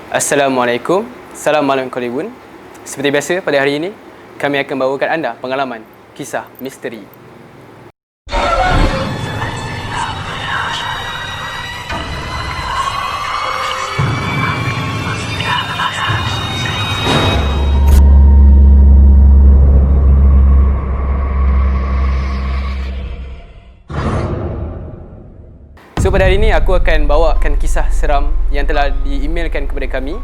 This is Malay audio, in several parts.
Assalamualaikum. Salam malam Kollywood. Seperti biasa pada hari ini, kami akan bawakan anda pengalaman kisah misteri. So pada hari ini aku akan bawakan kisah seram yang telah di-emailkan kepada kami.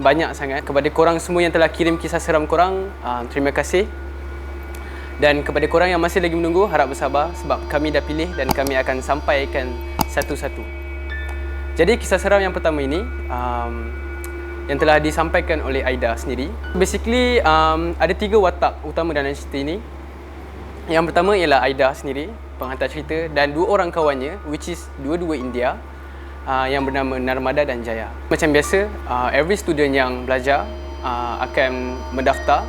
Banyak sangat. Kepada korang semua yang telah kirim kisah seram korang, terima kasih. Dan kepada korang yang masih lagi menunggu, harap bersabar sebab kami dah pilih dan kami akan sampaikan satu-satu. Jadi kisah seram yang pertama ini yang telah disampaikan oleh Aida sendiri. Basically ada 3 watak utama dalam cerita ini. Yang pertama ialah Aida sendiri, penghantar cerita, dan 2 orang kawannya, which is dua-dua India, yang bernama Narmada dan Jaya. Macam biasa, every student yang belajar akan mendaftar.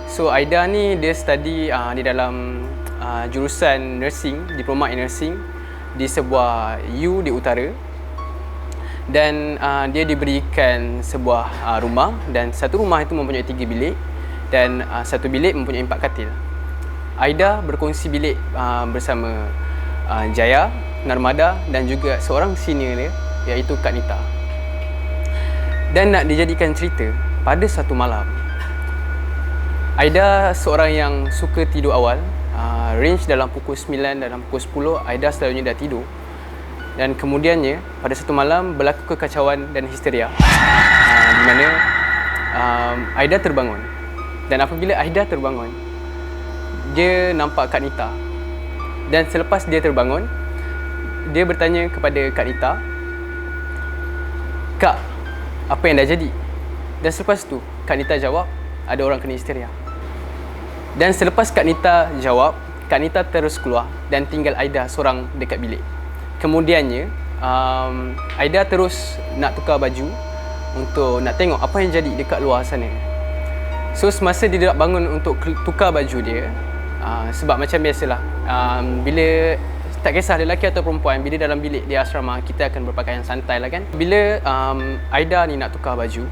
So Aida ni dia study di dalam jurusan nursing, diploma in nursing di sebuah U di utara. Dan dia diberikan sebuah rumah, dan satu rumah itu mempunyai 3 bilik dan satu bilik mempunyai 4 katil. Aida berkongsi bilik bersama Jaya, Narmada dan juga seorang senior dia, iaitu Kak Nita. Dan nak dijadikan cerita, pada satu malam, Aida seorang yang suka tidur awal. Range dalam pukul 9 dalam pukul 10, Aida selalunya dah tidur. Dan kemudiannya, pada satu malam berlaku kekacauan dan histeria, di mana Aida terbangun. Dan apabila Aida terbangun, dia nampak Kak Nita. Dan selepas dia terbangun, dia bertanya kepada Kak Nita, "Kak, apa yang dah jadi?" Dan selepas tu Kak Nita jawab, "Ada orang kena histeria." Dan selepas Kak Nita jawab, Kak Nita terus keluar dan tinggal Aida seorang dekat bilik. Kemudiannya Aida terus nak tukar baju untuk nak tengok apa yang jadi dekat luar sana. So semasa dia nak bangun untuk tukar baju dia, sebab macam biasalah, bila tak kisah lelaki atau perempuan, bila dalam bilik di asrama, kita akan berpakaian santai lah kan. Bila Aida ni nak tukar baju,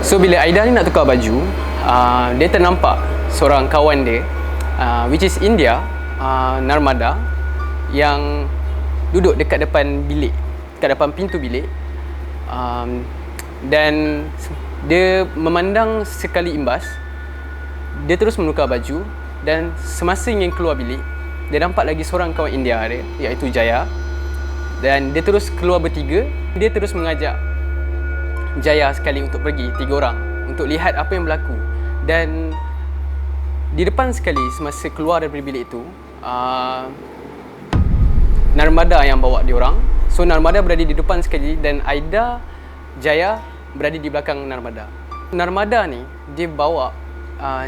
so bila Aida ni nak tukar baju, dia ternampak seorang kawan dia, which is India, Narmada, yang duduk dekat depan bilik, dekat depan pintu bilik. Dan dia memandang sekali imbas, dia terus menukar baju. Dan semasa ingin keluar bilik, dia nampak lagi seorang kawan India dia, iaitu Jaya. Dan dia terus keluar bertiga. Dia terus mengajak Jaya sekali untuk pergi, 3 orang, untuk lihat apa yang berlaku. Dan di depan sekali, semasa keluar dari bilik itu, Narmada yang bawa diorang. So Narmada berada di depan sekali dan Aida, Jaya berada di belakang Narmada. Narmada ni dia bawa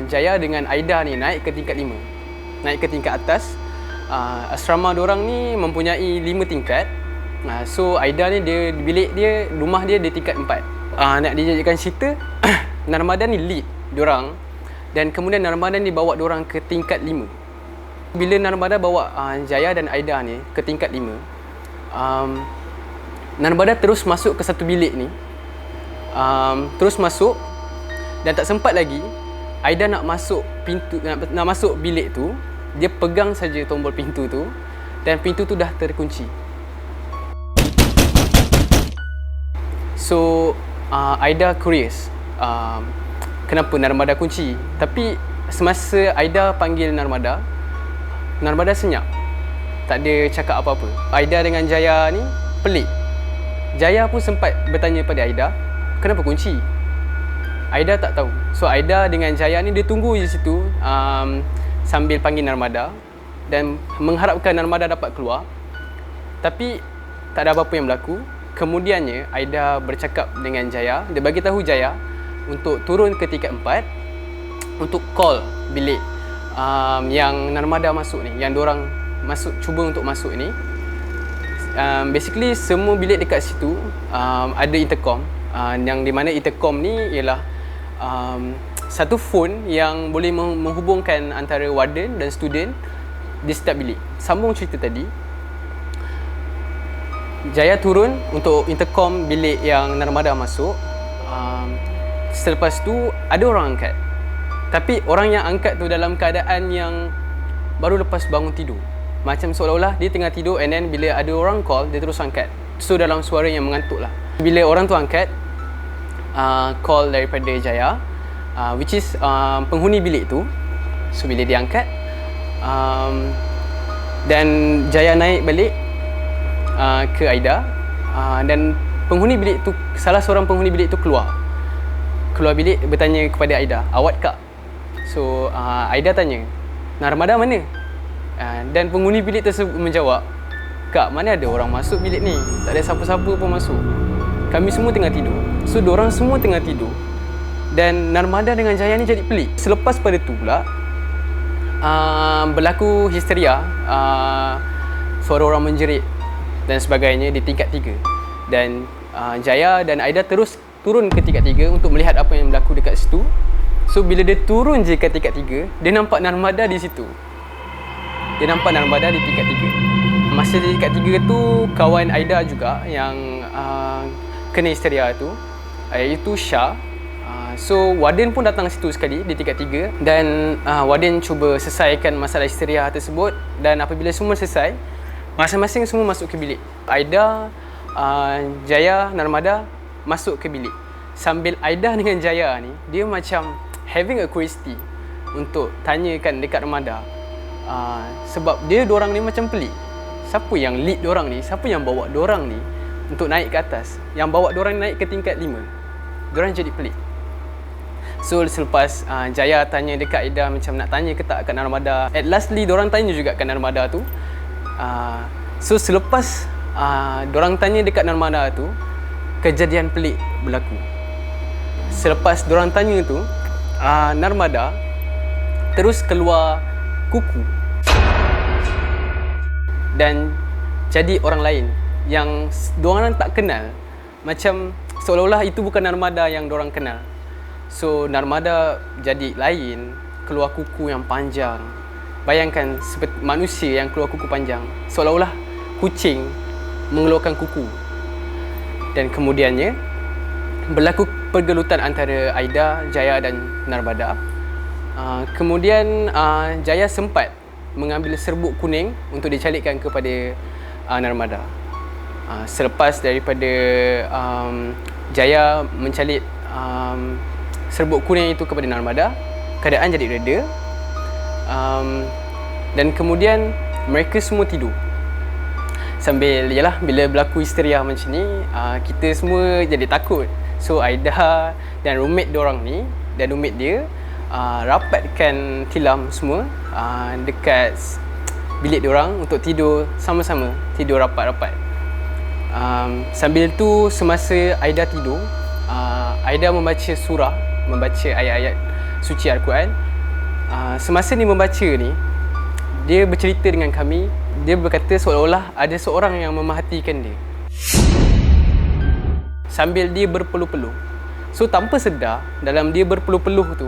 Jaya dengan Aida ni naik ke tingkat 5. Naik ke tingkat atas. Asrama diorang ni mempunyai 5 tingkat. So Aida ni dia bilik dia, rumah dia di tingkat 4. Nak dijadikan cerita, Narmada ni lead diorang, dan kemudian Narmada ni bawa diorang ke tingkat 5. Bila Narmada bawa Jaya dan Aida ni ke tingkat 5, Narmada terus masuk ke satu bilik ni, terus masuk, dan tak sempat lagi Aida nak masuk pintu, nak masuk bilik tu, dia pegang saja tombol pintu tu dan pintu tu dah terkunci. So Aida curious, kenapa Narmada kunci. Tapi semasa Aida panggil Narmada, Narmada senyap, tak ada cakap apa-apa. Aida dengan Jaya ni pelik. Jaya pun sempat bertanya pada Aida, kenapa kunci? Aida tak tahu. So Aida dengan Jaya ni dia tunggu di situ sambil panggil Narmada dan mengharapkan Narmada dapat keluar. Tapi tak ada apa-apa yang berlaku. Kemudiannya Aida bercakap dengan Jaya. Dia bagi tahu Jaya untuk turun ke tingkat 4 untuk call bilik yang Narmada masuk ni, yang diorang masuk, cuba untuk masuk ni. Basically semua bilik dekat situ ada intercom, yang di mana intercom ni ialah satu phone yang boleh menghubungkan antara warden dan student di setiap bilik. Sambung cerita tadi, Jaya turun untuk intercom bilik yang Narmada masuk. Selepas tu ada orang angkat. Tapi orang yang angkat tu dalam keadaan yang baru lepas bangun tidur. Macam seolah-olah dia tengah tidur, and then bila ada orang call, dia terus angkat. So dalam suara yang mengantuk lah. Bila orang tu angkat, call daripada Jaya, which is penghuni bilik tu. So bila dia angkat, dan Jaya naik balik ke Aida, dan penghuni bilik tu, salah seorang penghuni bilik tu keluar bilik bertanya kepada Aida, "Awat kak?" So Aida tanya, "Narmada mana?" Dan penghuni bilik tersebut menjawab, "Kak, mana ada orang masuk bilik ni, tak ada siapa-siapa pun masuk. Kami semua tengah tidur." So diorang semua tengah tidur, dan Narmada dengan Jaya ni jadi pelik. Selepas pada tu pula berlaku histeria, suara orang menjerit dan sebagainya di tingkat 3. Dan Jaya dan Aida terus turun ke tingkat 3 untuk melihat apa yang berlaku dekat situ. So bila dia turun je ke tingkat 3, dia nampak Narmada di situ. Dia nampak Narmada di tingkat 3. Masa di tingkat 3 tu, kawan Aida juga yang kena histeria tu, iaitu Syah. So warden pun datang situ sekali di tingkat 3, dan warden cuba selesaikan masalah histeria tersebut. Dan apabila semua selesai, masing-masing semua masuk ke bilik. Aida, Jaya, Narmada masuk ke bilik. Sambil Aida dengan Jaya ni, dia macam having a curiosity untuk tanyakan dekat Narmada, sebab dia dorang ni macam pelik. Siapa yang lead dorang ni? Siapa yang bawa dorang ni untuk naik ke atas? Yang bawa dorang naik ke tingkat 5? Dorang jadi pelik. So selepas Jaya tanya dekat Aida macam nak tanya ke tak kat Narmada, at lastly dorang tanya juga kat Narmada tu. So selepas dorang tanya dekat Narmada tu, kejadian pelik berlaku. Selepas dorang tanya tu, Narmada terus keluar kuku dan jadi orang lain yang dorang tak kenal. Macam seolah-olah itu bukan Narmada yang dorang kenal. So Narmada jadi lain, keluar kuku yang panjang. Bayangkan seperti manusia yang keluar kuku panjang, seolah-olah kucing mengeluarkan kuku. Dan kemudiannya berlaku pergelutan antara Aida, Jaya dan Narmada. Kemudian Jaya sempat mengambil serbuk kuning untuk dicalitkan kepada Narmada. Selepas daripada Jaya mencalit serbuk kuning itu kepada Narmada, keadaan jadi reda. Dan kemudian mereka semua tidur. Sambil, yalah, bila berlaku histeria macam ni, kita semua jadi takut. So Aida dan roommate diorang ni, dan roommate dia rapatkan tilam semua dekat bilik diorang untuk tidur sama-sama, tidur rapat-rapat. Sambil tu, semasa Aida tidur, Aida membaca surah, membaca ayat-ayat suci Al-Quran. Semasa ni membaca ni, dia bercerita dengan kami. Dia berkata seolah-olah ada seorang yang memerhatikan dia sambil dia berpeluh-peluh. So tanpa sedar, dalam dia berpeluh-peluh tu,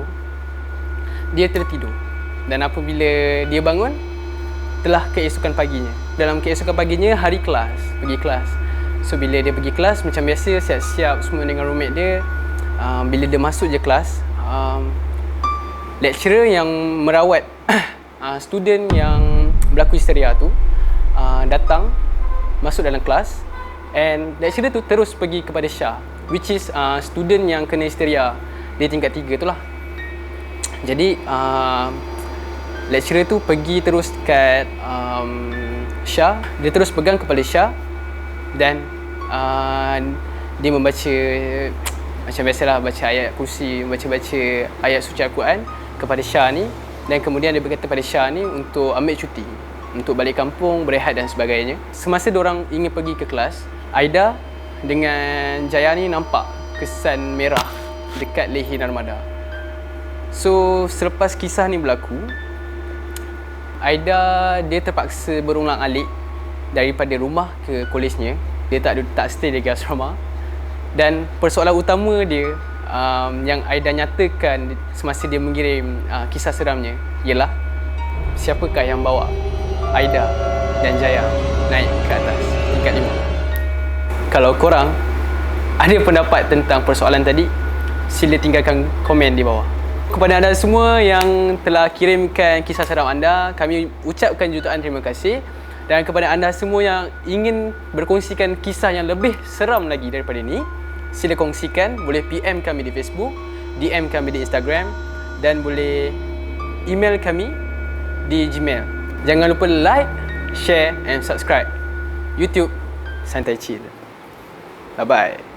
dia tertidur. Dan apabila dia bangun, telah keesokan paginya. Dalam keesokan paginya, hari kelas, pergi kelas. So bila dia pergi kelas, macam biasa, siap-siap semua dengan roommate dia. Bila dia masuk je kelas, lecturer yang merawat student yang berlaku histeria tu datang masuk dalam kelas, and lecturer tu terus pergi kepada Syah, which is student yang kena histeria di tingkat 3 tu lah. Jadi lecturer tu pergi terus dekat Syah. Dia terus pegang kepala Syah dan dia membaca macam biasalah, baca ayat kursi, baca ayat suci Al-Quran kepada Syah ni. Dan kemudian dia berkata pada Syah ni untuk ambil cuti, untuk balik kampung, berehat dan sebagainya. Semasa diorang ingin pergi ke kelas, Aida dengan Jaya ni nampak kesan merah dekat leher Narmada. So selepas kisah ni berlaku, Aida dia terpaksa berulang-alik daripada rumah ke kolejnya. Dia tak stay di asrama. Dan persoalan utama dia, yang Aida nyatakan semasa dia mengirim kisah seramnya ialah siapakah yang bawa Aida dan Jaya naik ke atas tingkat 5. Kalau korang ada pendapat tentang persoalan tadi, sila tinggalkan komen di bawah. Kepada anda semua yang telah kirimkan kisah seram anda, kami ucapkan jutaan terima kasih. Dan kepada anda semua yang ingin berkongsikan kisah yang lebih seram lagi daripada ini, sila kongsikan. Boleh PM kami di Facebook, DM kami di Instagram, dan boleh email kami di Gmail. Jangan lupa like, share and subscribe YouTube Santai Chill. Bye-bye.